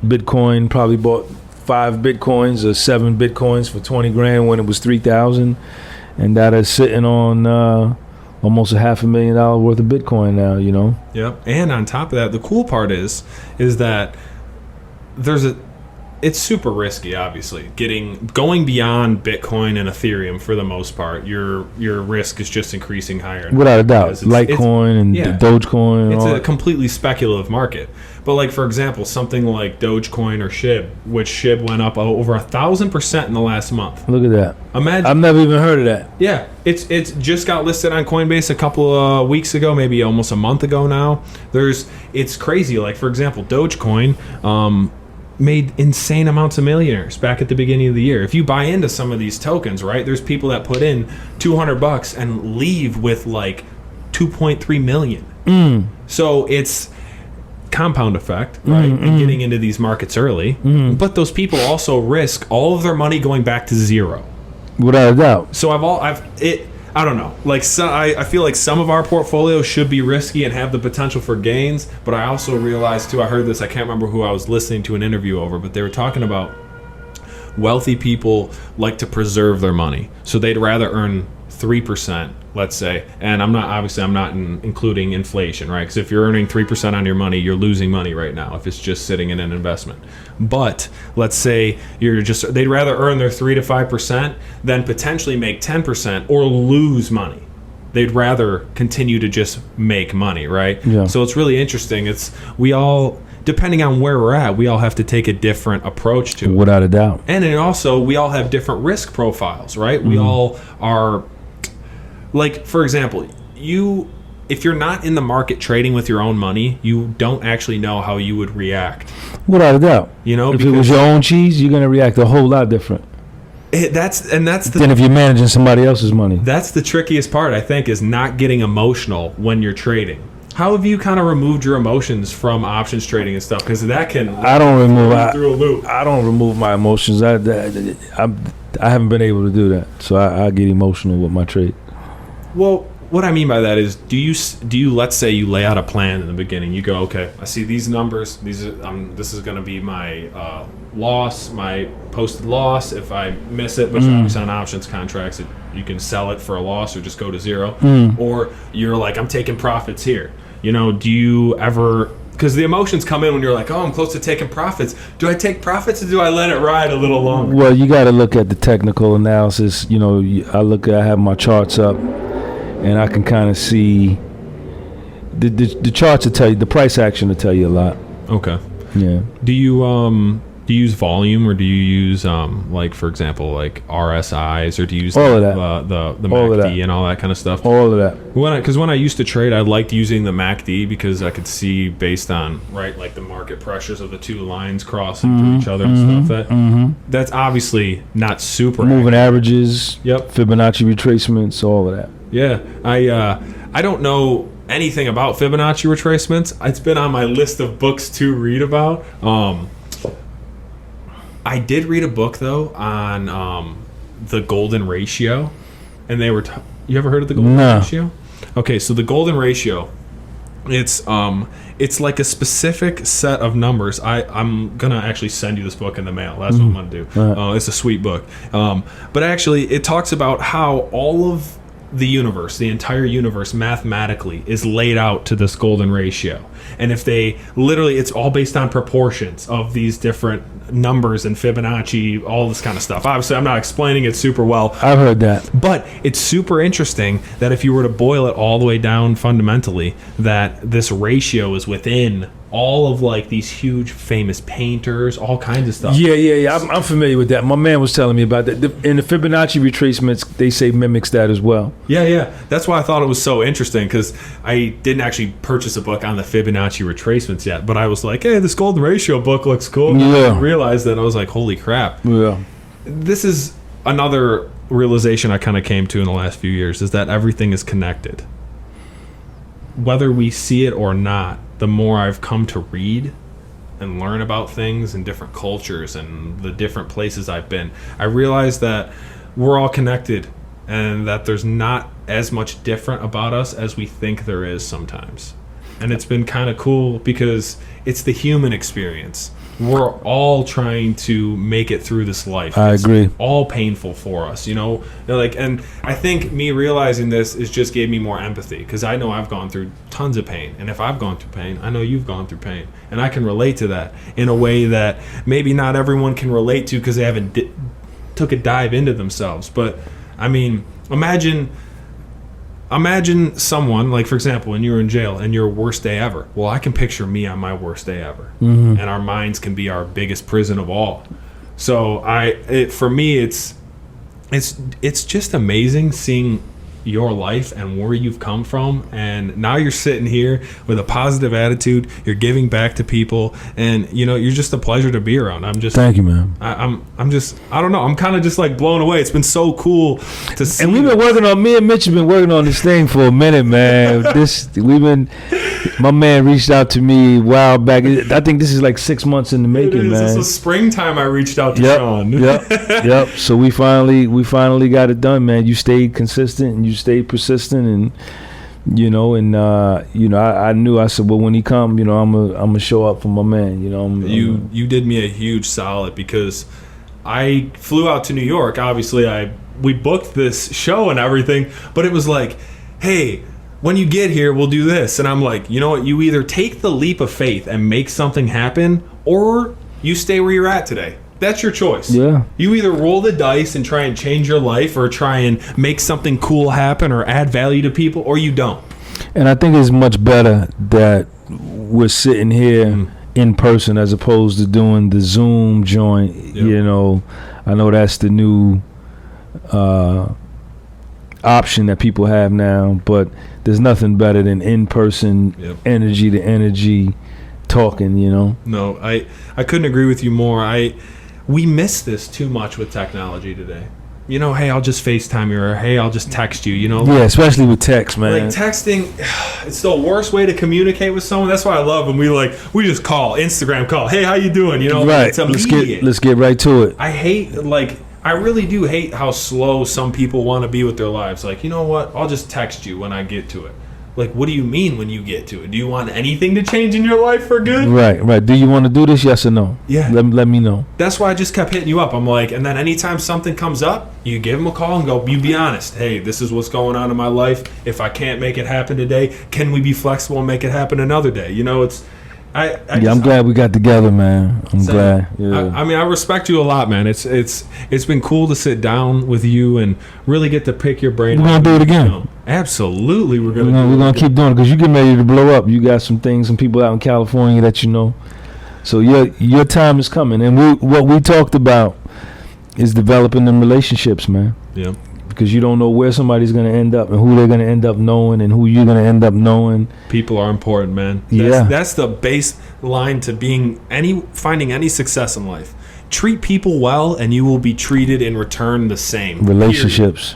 Bitcoin, probably bought 5 Bitcoins or 7 Bitcoins for 20 grand when it was 3,000, and that is sitting on almost $500,000 worth of Bitcoin now. Yep. And on top of that, the cool part is that it's super risky, obviously. Going beyond Bitcoin and Ethereum for the most part, your risk is just increasing higher. Without a doubt, Litecoin and Dogecoin. It's a completely speculative market. But like, for example, something like Dogecoin or SHIB, which SHIB went up over 1,000% in the last month. Look at that! Imagine. I've never even heard of that. Yeah, it's just got listed on Coinbase a couple of weeks ago, maybe almost a month ago now. It's crazy. Like, for example, Dogecoin made insane amounts of millionaires back at the beginning of the year. If you buy into some of these tokens, right, there's people that put in $200 and leave with like 2.3 million. So it's compound effect, right? And getting into these markets early. But those people also risk all of their money going back to zero. Without a doubt. So I don't know. Like, so I feel like some of our portfolio should be risky and have the potential for gains, but I also realized too, I heard this, I can't remember who I was listening to an interview over, but they were talking about wealthy people like to preserve their money. So they'd rather earn 3%, let's say, and I'm not including inflation, right? Because if you're earning 3% on your money, you're losing money right now if it's just sitting in an investment. But let's say they'd rather earn their 3 to 5% than potentially make 10% or lose money. They'd rather continue to just make money, right? Yeah. So it's really interesting. We all, depending on where we're at, we all have to take a different approach to it. Without a doubt. And then also, we all have different risk profiles, right? We all are, like, for example, if you're not in the market trading with your own money, you don't actually know how you would react. Without a doubt. You know, if it was your own cheese, you're going to react a whole lot different. Than if you're managing somebody else's money. That's the trickiest part, I think, is not getting emotional when you're trading. How have you kind of removed your emotions from options trading and stuff? Because that can through a loop. I don't remove my emotions. I haven't been able to do that, so I get emotional with my trade. Well, what I mean by that is, do you let's say you lay out a plan in the beginning. You go, okay, I see these numbers. This is going to be my loss, my posted loss if I miss it. But obviously on options contracts, you can sell it for a loss or just go to zero. Or you're like, I'm taking profits here. You know, do you ever? Because the emotions come in when you're like, oh, I'm close to taking profits. Do I take profits or do I let it ride a little longer? Well, you got to look at the technical analysis. You know, I have my charts up. And I can kind of see the charts will tell you, the price action will tell you a lot. Okay. Yeah. Do you use volume, or do you use like, for example, like RSIs, or do you use all the of that. the MACD and all that kind of stuff? All of that. Because when I used to trade, I liked using the MACD because I could see based on like the market pressures of the two lines crossing to each other and stuff. That's obviously not super moving averages. Yep. Fibonacci retracements, all of that. Yeah, I don't know anything about Fibonacci retracements. It's been on my list of books to read about. I did read a book though on the golden ratio, and they were. You ever heard of the golden ratio? Okay, so the golden ratio, it's like a specific set of numbers. I'm gonna actually send you this book in the mail. That's what I'm gonna do. It's a sweet book. But actually, it talks about how all of the universe, the entire universe mathematically is laid out to this golden ratio. And if they literally, it's all based on proportions of these different numbers and Fibonacci, all this kind of stuff. Obviously, I'm not explaining it super well. I've heard that. But it's super interesting that if you were to boil it all the way down fundamentally, that this ratio is within all of like these huge famous painters, all kinds of stuff. Yeah. I'm familiar with that. My man was telling me about that. In the Fibonacci retracements, they say mimics that as well. Yeah. That's why I thought it was so interesting, because I didn't actually purchase a book on the Fibonacci retracements yet, but I was like, hey, this golden ratio book looks cool. And I realized that I was like, holy crap. Yeah. This is another realization I kind of came to in the last few years, is that everything is connected. Whether we see it or not, the more I've come to read and learn about things and different cultures and the different places I've been, I realize that we're all connected and that there's not as much different about us as we think there is sometimes. And it's been kind of cool because it's the human experience. We're all trying to make it through this life. I agree. All painful for us, you know. Like, and I think me realizing this is just gave me more empathy, because I know I've gone through tons of pain, and if I've gone through pain, I know you've gone through pain, and I can relate to that in a way that maybe not everyone can relate to because they haven't took a dive into themselves. But I mean, imagine someone, like, for example, when you were in jail and your worst day ever. Well, I can picture me on my worst day ever. And our minds can be our biggest prison of all. So for me, it's just amazing seeing your life and where you've come from, and now you're sitting here with a positive attitude. You're giving back to people, and you know, you're just a pleasure to be around. Thank you, man. I'm just, I don't know, I'm kind of just like blown away. It's been so cool to see. And we've been working on, me and Mitch have been working on this thing for a minute, man. My man reached out to me a while back. I think this is like 6 months in the making, man. This was springtime I reached out to Sean. Yep. So we finally got it done, man. You stayed consistent and you stayed persistent, and I knew. I said, well, when he come, I'm gonna show up for my man. You did me a huge solid, because I flew out to New York. Obviously, we booked this show and everything, but it was like, hey, when you get here, we'll do this. And I'm like, you know what? You either take the leap of faith and make something happen, or you stay where you're at today. That's your choice. Yeah. You either roll the dice and try and change your life, or try and make something cool happen, or add value to people, or you don't. And I think it's much better that we're sitting here in person as opposed to doing the Zoom joint. Yep. I know that's the new option that people have now, but there's nothing better than in-person energy to energy talking. No, I couldn't agree with you more. We miss this too much with technology today. Hey, I'll just FaceTime you, or hey, I'll just text you. Yeah, especially with text, man. Like texting, it's the worst way to communicate with someone. That's why I love when we just call, Instagram call. Hey, how you doing? Right. It's immediate. Let's get right to it. I really do hate how slow some people want to be with their lives. Like, you know what? I'll just text you when I get to it. Like, what do you mean when you get to it? Do you want anything to change in your life for good? Right. Do you want to do this? Yes or no? Yeah. Let me know. That's why I just kept hitting you up. I'm like, and then anytime something comes up, you give them a call and go, you be honest. Hey, this is what's going on in my life. If I can't make it happen today, can we be flexible and make it happen another day? I'm glad we got together, man. I'm glad. Yeah. I respect you a lot, man. It's been cool to sit down with you and really get to pick your brain. We're gonna do it again. Absolutely, we're gonna keep doing it, because you're getting ready to blow up. You got some people out in California that so your time is coming. And what we talked about is developing them relationships, man. Yeah. Because you don't know where somebody's going to end up and who they're going to end up knowing and who you're going to end up knowing. People are important, man. That's the baseline to finding any success in life. Treat people well, and you will be treated in return the same. Relationships.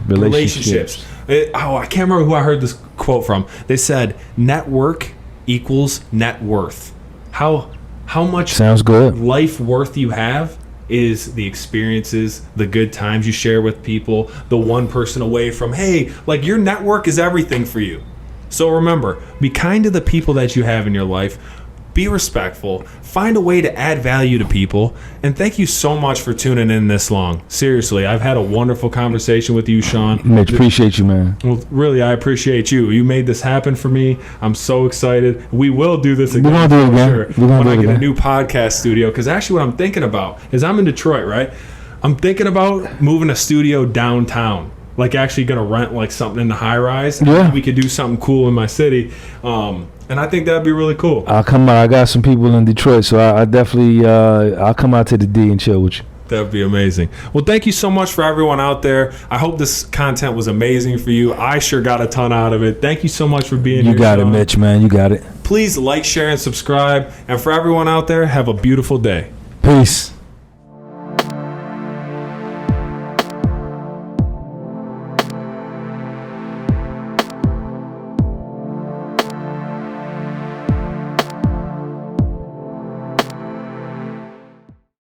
I can't remember who I heard this quote from. They said, network equals net worth. How much sounds good life worth you have is the experiences, the good times you share with people, the one person away from, hey, like, your network is everything for you. So remember, be kind to the people that you have in your life. Be respectful. Find a way to add value to people. And thank you so much for tuning in this long. Seriously, I've had a wonderful conversation with you, Sean. Mitch, appreciate you, man. Well, really, I appreciate you. You made this happen for me. I'm so excited. We will do this again. We're going to do it again. Sure, when I get a new podcast studio. Because actually what I'm thinking about is, I'm in Detroit, right? I'm thinking about moving a studio downtown. Like, actually going to rent like something in the high rise. Yeah. We could do something cool in my city. And I think that'd be really cool. I'll come out. I got some people in Detroit, so I definitely I'll come out to the D and chill with you. That'd be amazing. Well, thank you so much for everyone out there. I hope this content was amazing for you. I sure got a ton out of it. Thank you so much for being here. You got it, Mitch, man. You got it. Please like, share, and subscribe. And for everyone out there, have a beautiful day. Peace.